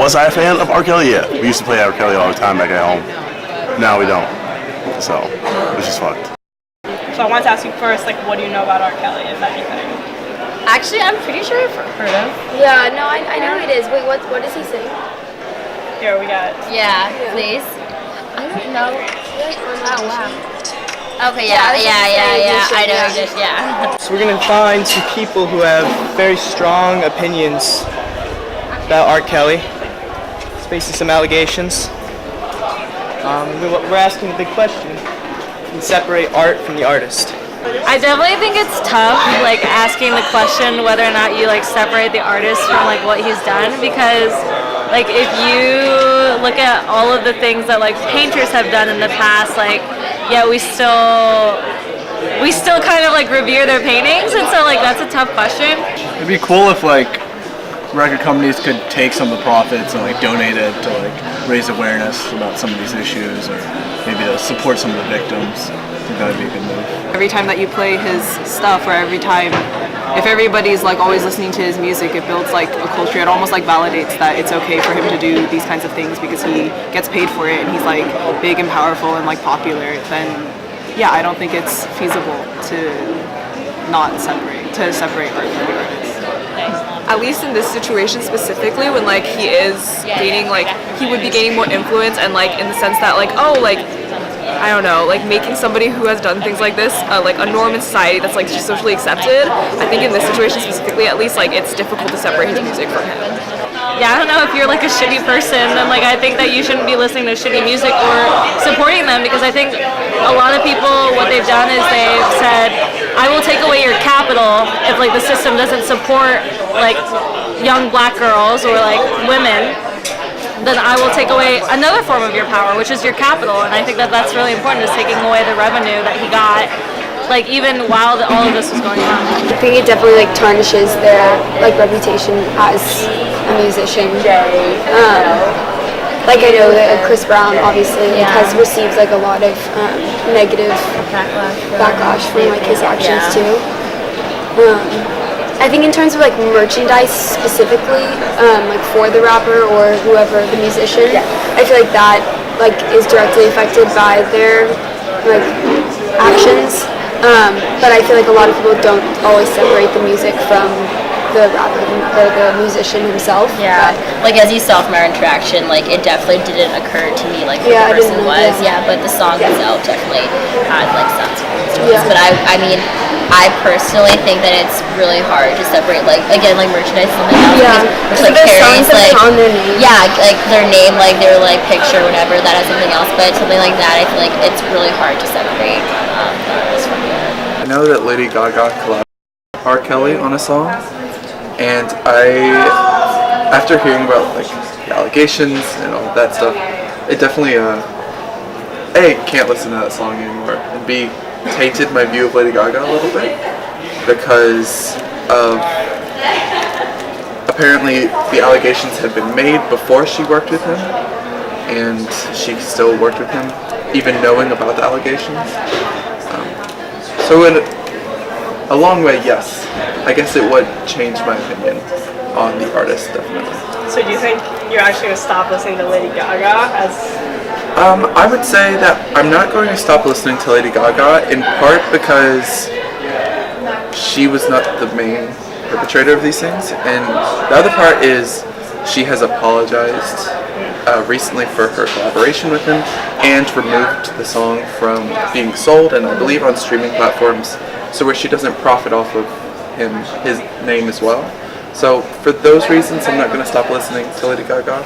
Was I a fan of R. Kelly? Yeah. We used to play R. Kelly all the time back at home. Now we don't. So, it's just fucked. So I wanted to ask you first, like, what do you know about R. Kelly, if anything? Actually, I'm pretty sure I've heard of. Yeah, no, I know it is. Wait, what does he sing? Here, we got... Yeah, please. I don't know. Oh, wow. Okay, yeah. I know you just, yeah. So we're going to find some people who have very strong opinions about R. Kelly. He's facing some allegations. We're asking a big question. Can you separate art from the artist? I definitely think it's tough, like, asking the question whether or not you, like, separate the artist from, like, what he's done, because, like, if you look at all of the things that, like, painters have done in the past, like, yeah, we still kind of, like, revere their paintings, and so, like, that's a tough question. It'd be cool if, like, record companies could take some of the profits and, like, donate it to, like, raise awareness about some of these issues, or maybe to support some of the victims. I think that would be a good move. Every time that you play his stuff, or every time, if everybody's like always listening to his music, it builds like a culture. It almost like validates that it's okay for him to do these kinds of things because he gets paid for it and he's like big and powerful and like popular. Then yeah, I don't think it's feasible to separate art from the artist. At least in this situation specifically, when like he is gaining, like he would be gaining more influence, and like in the sense that like, oh, like I don't know, like making somebody who has done things like this like a norm in society that's like just socially accepted. I think in this situation specifically, at least, like it's difficult to separate his music from him. Yeah, I don't know if you're like a shitty person, then like I think that you shouldn't be listening to shitty music or supporting them, because I think a lot of people, what they've done is they've said, I will take away your capital if like the system doesn't support like young black girls or like women, then I will take away another form of your power, which is your capital. And I think that that's really important, is taking away the revenue that he got, like even while all of this was going on. I think it definitely like tarnishes their like reputation as a musician. Like I know that Chris Brown obviously has received like a lot of negative backlash from like his actions too. I think in terms of like merchandise specifically, like for the rapper or whoever the musician, I feel like that like is directly affected by their like actions. But I feel like a lot of people don't always separate the music from the rapper or the musician himself. Yeah, like as you saw from our interaction, like it definitely didn't occur to me like who the person was. Yeah, but the song itself definitely had like some influence. But I mean, I personally think that it's really hard to separate, like again, like merchandise and something else, which like carries like on their name. Yeah, like their name, like their like picture, whatever, that has something else. But something like that, I feel like it's really hard to separate the artist from it. I know that Lady Gaga collabed with R. Kelly on a song, and after hearing about like the allegations and all that stuff, it definitely A, can't listen to that song anymore, and B, tainted my view of Lady Gaga a little bit, because of apparently the allegations had been made before she worked with him, and she still worked with him even knowing about the allegations. So in a long way, yes, I guess it would change my opinion on the artist, definitely. So do you think you're actually going to stop listening to Lady Gaga I would say that I'm not going to stop listening to Lady Gaga, in part because she was not the main perpetrator of these things, and the other part is she has apologized recently for her collaboration with him and removed the song from being sold and I believe on streaming platforms, so where she doesn't profit off of his name as well. So for those reasons, I'm not going to stop listening to Lady Gaga.